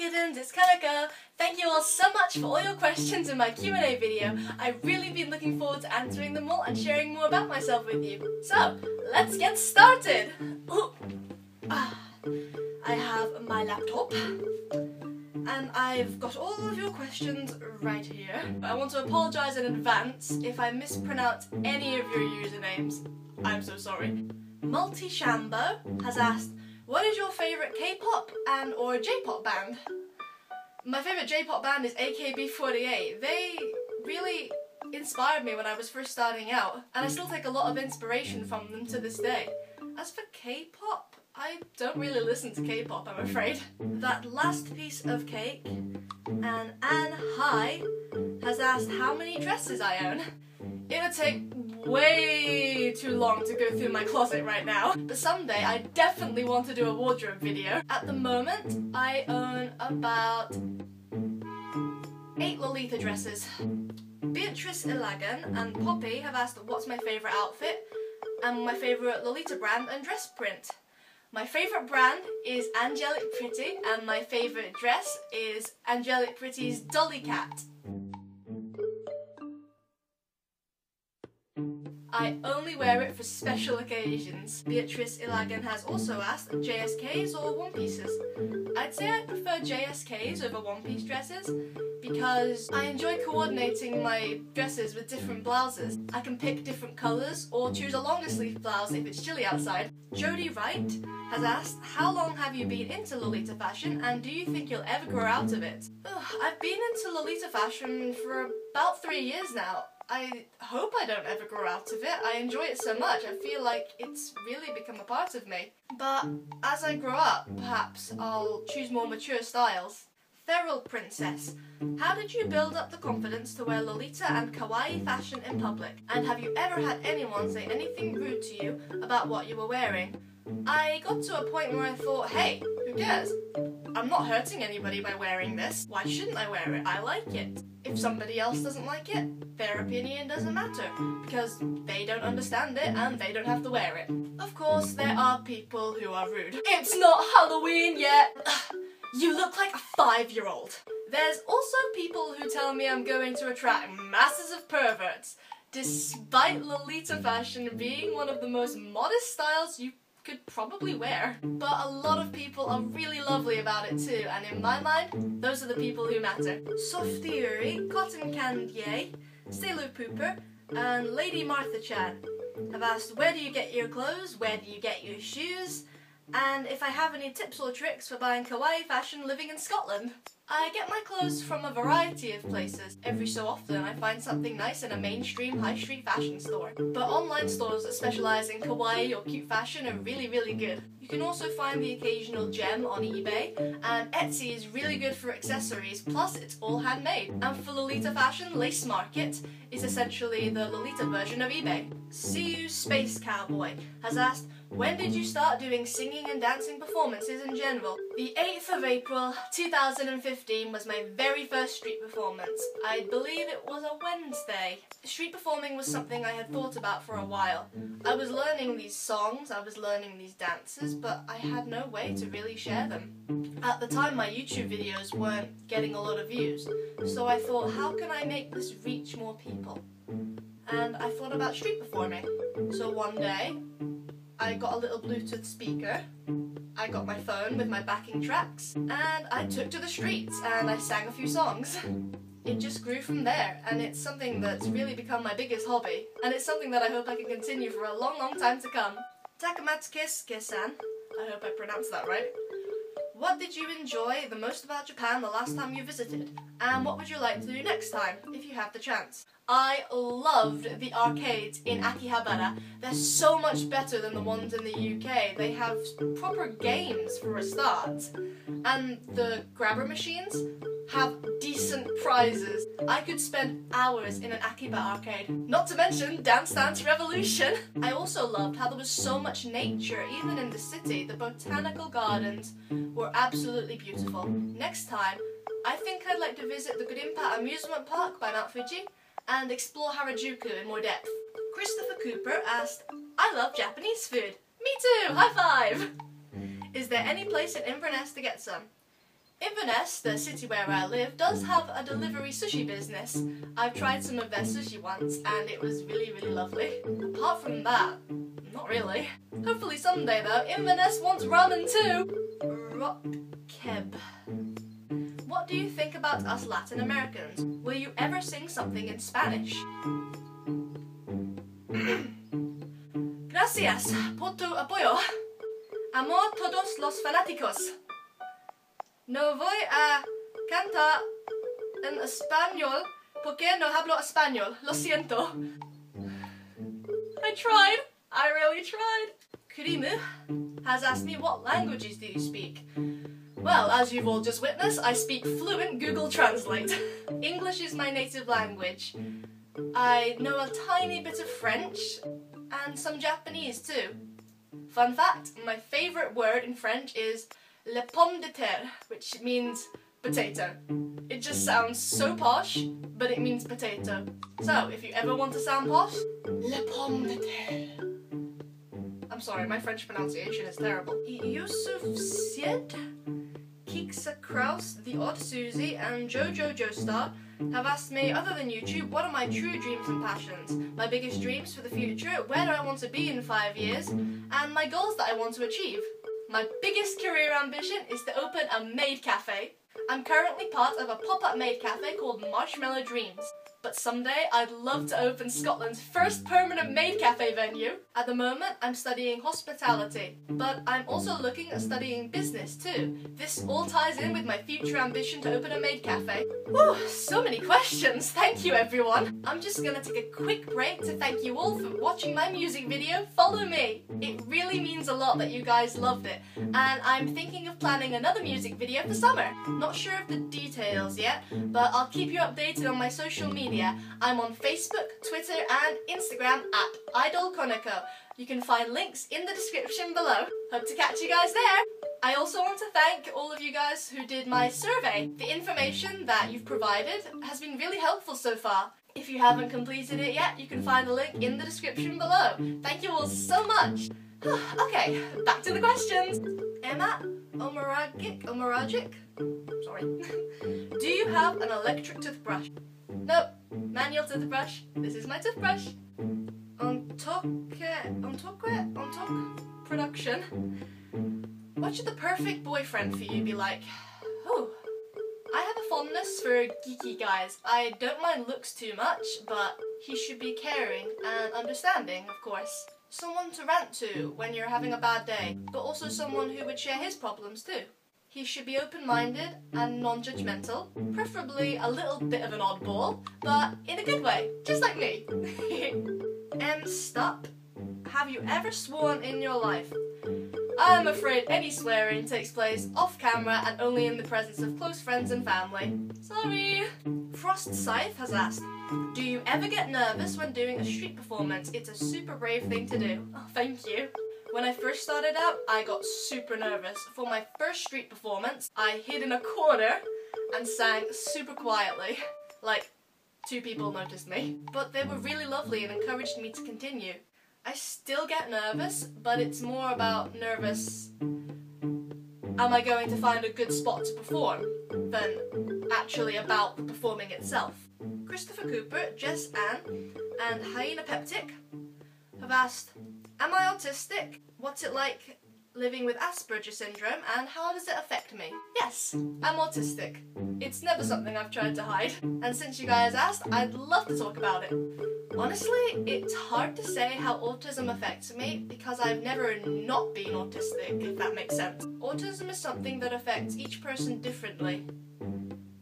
kittens, it's Koneko. Thank you all so much for all your questions in my Q&A video. I've really been looking forward to answering them all and sharing more about myself with you. So, let's get started! I have my laptop and I've got all of your questions right here. I want to apologise in advance if I mispronounce any of your usernames. I'm so sorry. Multi-Shambo has asked, what is your favourite K-pop and or J-pop band? My favourite J-pop band is AKB48. They really inspired me when I was first starting out, and I still take a lot of inspiration from them to this day. As for K-pop, I don't really listen to K-pop, I'm afraid. That last piece of cake, and Anne High has asked how many dresses I own. It would take way too long to go through my closet right now, but someday I definitely want to do a wardrobe video. At the moment, I own about 8 Lolita dresses. Beatrice Ilagan and Poppy have asked what's my favourite outfit and my favourite Lolita brand and dress print. My favourite brand is Angelic Pretty and my favourite dress is Angelic Pretty's Dolly Cat. I only wear it for special occasions. Beatrice Ilagan has also asked JSKs or one pieces. I'd say I prefer JSKs over one piece dresses because I enjoy coordinating my dresses with different blouses. I can pick different colours or choose a longer sleeve blouse if it's chilly outside. Jodie Wright has asked, how long have you been into Lolita fashion and do you think you'll ever grow out of it? I've been into Lolita fashion for about 3 years now. I hope I don't ever grow out of it. I enjoy it so much. I feel like it's really become a part of me. But as I grow up, perhaps I'll choose more mature styles. Feral Princess, how did you build up the confidence to wear Lolita and kawaii fashion in public? And have you ever had anyone say anything rude to you about what you were wearing? I got to a point where I thought, hey, who cares? I'm not hurting anybody by wearing this. Why shouldn't I wear it? I like it. If somebody else doesn't like it, their opinion doesn't matter, because they don't understand it and they don't have to wear it. Of course, there are people who are rude. It's not Halloween yet! You look like a 5-year-old. There's also people who tell me I'm going to attract masses of perverts, despite Lolita fashion being one of the most modest styles you could probably wear. But a lot of people are really lovely about it too, and in my mind, those are the people who matter. Softy Uri, Cotton Candier, Sailor Pooper, and Lady Martha Chan have asked, where do you get your clothes, where do you get your shoes, and if I have any tips or tricks for buying kawaii fashion living in Scotland. I get my clothes from a variety of places. Every so often I find something nice in a mainstream high street fashion store. But online stores that specialise in kawaii or cute fashion are really good. You can also find the occasional gem on eBay, and Etsy is really good for accessories, plus it's all handmade. And for Lolita fashion, Lace Market is essentially the Lolita version of eBay. See You Space Cowboy has asked, when did you start doing singing and dancing performances in general? The 8th of April 2015 was my very first street performance. I believe it was a Wednesday. Street performing was something I had thought about for a while. I was learning these songs, I was learning these dances, but I had no way to really share them. At the time my YouTube videos weren't getting a lot of views, so I thought, how can I make this reach more people? And I thought about street performing. So one day, I got a little Bluetooth speaker, I got my phone with my backing tracks, and I took to the streets and I sang a few songs. It just grew from there, and it's something that's really become my biggest hobby, and it's something that I hope I can continue for a long time to come. Takamatsuke-san, I hope I pronounced that right. What did you enjoy the most about Japan the last time you visited? And what would you like to do next time, if you have the chance? I loved the arcades in Akihabara. They're so much better than the ones in the UK. They have proper games for a start. And the grabber machines have decent prizes. I could spend hours in an Akiba arcade. Not to mention Dance Dance Revolution. I also loved how there was so much nature, even in the city. The botanical gardens were absolutely beautiful. Next time, I think I'd like to visit the Gurimpa Amusement Park by Mount Fuji and explore Harajuku in more depth. Christopher Cooper asked, I love Japanese food. Me too, high five! Is there any place in Inverness to get some? Inverness, the city where I live, does have a delivery sushi business. I've tried some of their sushi once and it was really, really lovely. Apart from that, not really. Hopefully someday though, Inverness wants ramen too! Rock keb. What do you think about us Latin Americans? Will you ever sing something in Spanish? Gracias por tu apoyo. Amo todos los fanáticos. No voy a cantar en español porque no hablo español. Lo siento. I tried. I really tried. Kurimu has asked me, what languages do you speak? Well, as you've all just witnessed, I speak fluent Google Translate. English is my native language. I know a tiny bit of French and some Japanese too. Fun fact, my favourite word in French is le pomme de terre, which means potato. It just sounds so posh, but it means potato. So, if you ever want to sound posh, le pomme de terre. I'm sorry, my French pronunciation is terrible. Yusuf Sied, Kiksa Kraus, The Odd Susie, and Jojo Joestar have asked me, other than YouTube, what are my true dreams and passions? My biggest dreams for the future, where do I want to be in 5 years, and my goals that I want to achieve. My biggest career ambition is to open a maid cafe. I'm currently part of a pop-up maid cafe called Marshmallow Dreams. But someday I'd love to open Scotland's first permanent maid cafe venue. At the moment I'm studying hospitality, but I'm also looking at studying business too. This all ties in with my future ambition to open a maid cafe. Whew, so many questions, thank you everyone. I'm just gonna take a quick break to thank you all for watching my music video, Follow Me. It really means a lot that you guys loved it, and I'm thinking of planning another music video for summer. Not sure of the details yet, but I'll keep you updated on my social media. I'm on Facebook, Twitter and Instagram at @idolkoneko. You can find links in the description below. Hope to catch you guys there. I also want to thank all of you guys who did my survey. The information that you've provided has been really helpful so far. If you haven't completed it yet, you can find the link in the description below. Thank you all so much. Okay, back to the questions. Emma Omaragic? Sorry. Do you have an electric toothbrush? Nope. Manual toothbrush. This is my toothbrush. On talk production. What should the perfect boyfriend for you be like? Oh, I have a fondness for geeky guys. I don't mind looks too much, but he should be caring and understanding, of course. Someone to rant to when you're having a bad day, but also someone who would share his problems too. He should be open-minded and non-judgmental, preferably a little bit of an oddball, but in a good way, just like me. Stop. Have you ever sworn in your life? I'm afraid any swearing takes place off camera and only in the presence of close friends and family. Sorry. Frost Scythe has asked, do you ever get nervous when doing a street performance? It's a super brave thing to do. Oh, thank you. When I first started out, I got super nervous. For my first street performance, I hid in a corner and sang super quietly. Like, 2 people noticed me. But they were really lovely and encouraged me to continue. I still get nervous, but it's more about nervous, am I going to find a good spot to perform, than actually about the performing itself. Christopher Cooper, Jess Ann, and Hyena Peptic have asked, am I autistic? What's it like living with Asperger syndrome and how does it affect me? Yes, I'm autistic. It's never something I've tried to hide. And since you guys asked, I'd love to talk about it. Honestly, it's hard to say how autism affects me because I've never not been autistic, if that makes sense. Autism is something that affects each person differently.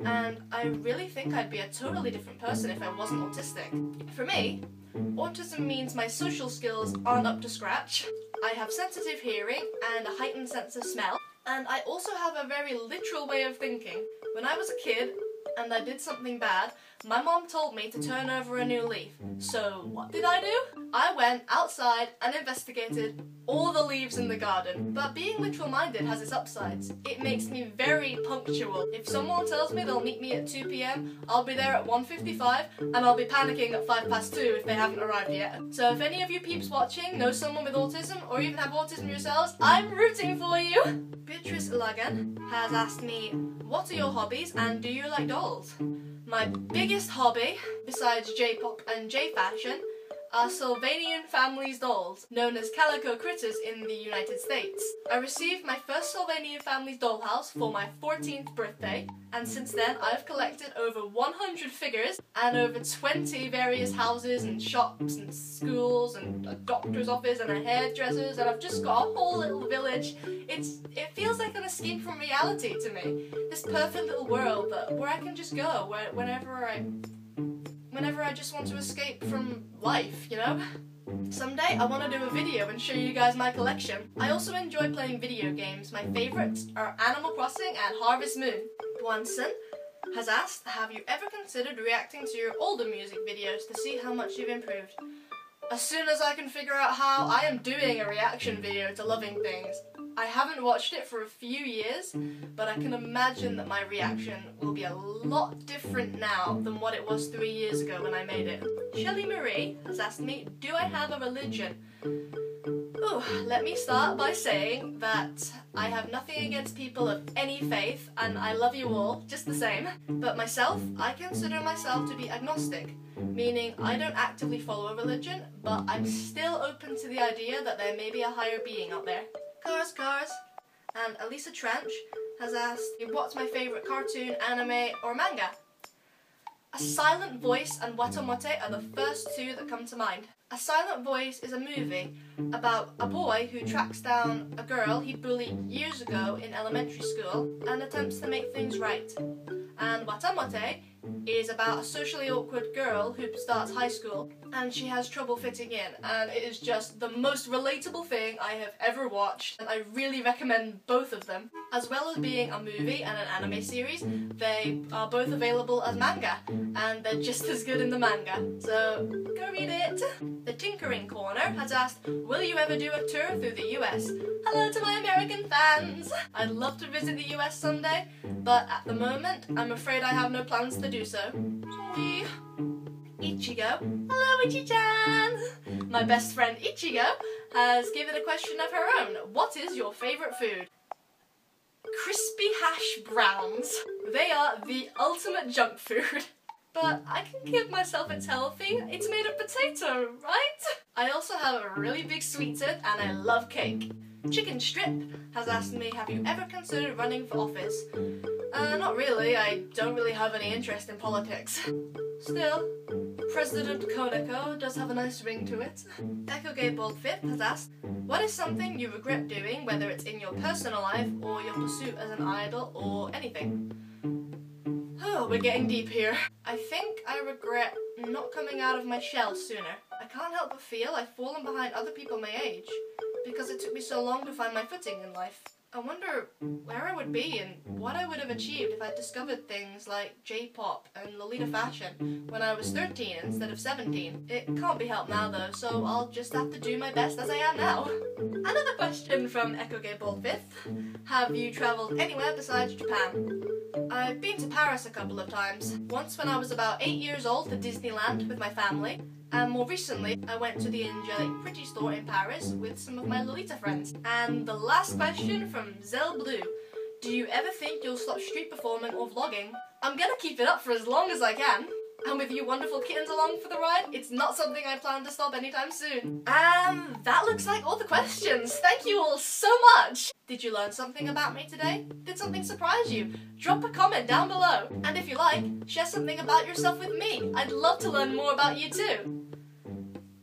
And I really think I'd be a totally different person if I wasn't autistic. For me, autism means my social skills aren't up to scratch. I have sensitive hearing and a heightened sense of smell, and I also have a very literal way of thinking. When I was a kid, and I did something bad, my mom told me to turn over a new leaf. So what did I do? I went outside and investigated all the leaves in the garden. But being literal minded has its upsides. It makes me very punctual. If someone tells me they'll meet me at 2 PM, I'll be there at 1:55 and I'll be panicking at 2:05 if they haven't arrived yet. So if any of you peeps watching know someone with autism or even have autism yourselves, I'm rooting for you! Beatrice Ilagan has asked me, what are your hobbies and do you like dolls? My biggest hobby, besides J-pop and J-fashion, are Sylvanian Families dolls, known as calico critters in the United States. I received my first Sylvanian Families dollhouse for my 14th birthday, and since then I've collected over 100 figures and over 20 various houses and shops and schools and a doctor's office and a hairdresser's, and I've just got a whole little village. It feels like an escape from reality to me. This perfect little world where I can just go whenever I just want to escape from life, you know? Someday I want to do a video and show you guys my collection. I also enjoy playing video games. My favourites are Animal Crossing and Harvest Moon. Bwanson has asked, have you ever considered reacting to your older music videos to see how much you've improved? As soon as I can figure out how, I am doing a reaction video to Loving Things. I haven't watched it for a few years, but I can imagine that my reaction will be a lot different now than what it was 3 years ago when I made it. Shelley Marie has asked me, do I have a religion? Ooh, let me start by saying that I have nothing against people of any faith, and I love you all just the same. But myself, I consider myself to be agnostic, meaning I don't actively follow a religion, but I'm still open to the idea that there may be a higher being out there. Cars. And Elisa Trench has asked, what's my favourite cartoon, anime, or manga? A Silent Voice and Watamote are the first two that come to mind. A Silent Voice is a movie about a boy who tracks down a girl he bullied years ago in elementary school and attempts to make things right. And Watamote is about a socially awkward girl who starts high school and she has trouble fitting in, and it is just the most relatable thing I have ever watched, and I really recommend both of them. As well as being a movie and an anime series, they are both available as manga, and they're just as good in the manga, so go read it. The Tinkering Corner has asked, will you ever do a tour through the US? Hello to my American fans! I'd love to visit the US someday, but at the moment, I'm afraid I have no plans to do so. Sorry. Ichigo. Hello, Ichi-chan! My best friend Ichigo has given a question of her own. What is your favourite food? Crispy hash browns. They are the ultimate junk food. But I can give myself it's healthy. It's made of potato, right? I also have a really big sweet tooth and I love cake. Chicken Strip has asked me, have you ever considered running for office? Not really. I don't really have any interest in politics. Still, President Koneko does have a nice ring to it. Echo Gay Bald Fifth has asked, what is something you regret doing, whether it's in your personal life or your pursuit as an idol or anything? Oh, we're getting deep here. I think I regret not coming out of my shell sooner. I can't help but feel I've fallen behind other people my age because it took me so long to find my footing in life. I wonder where I would be and what I would have achieved if I'd discovered things like J-pop and Lolita fashion when I was 13 instead of 17. It can't be helped now though, so I'll just have to do my best as I am now. Another question from Echo Gay Bald Fifth. Have you travelled anywhere besides Japan? I've been to Paris a couple of times. Once when I was about 8 years old to Disneyland with my family. And more recently, I went to the Angelic Pretty store in Paris with some of my Lolita friends. And the last question from Zell Blue. Do you ever think you'll stop street performing or vlogging? I'm gonna keep it up for as long as I can. And with you wonderful kittens along for the ride, it's not something I plan to stop anytime soon. And that looks like all the questions. Thank you all so much! Did you learn something about me today? Did something surprise you? Drop a comment down below. And if you like, share something about yourself with me. I'd love to learn more about you too.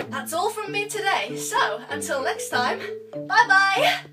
That's all from me today, so until next time, bye bye!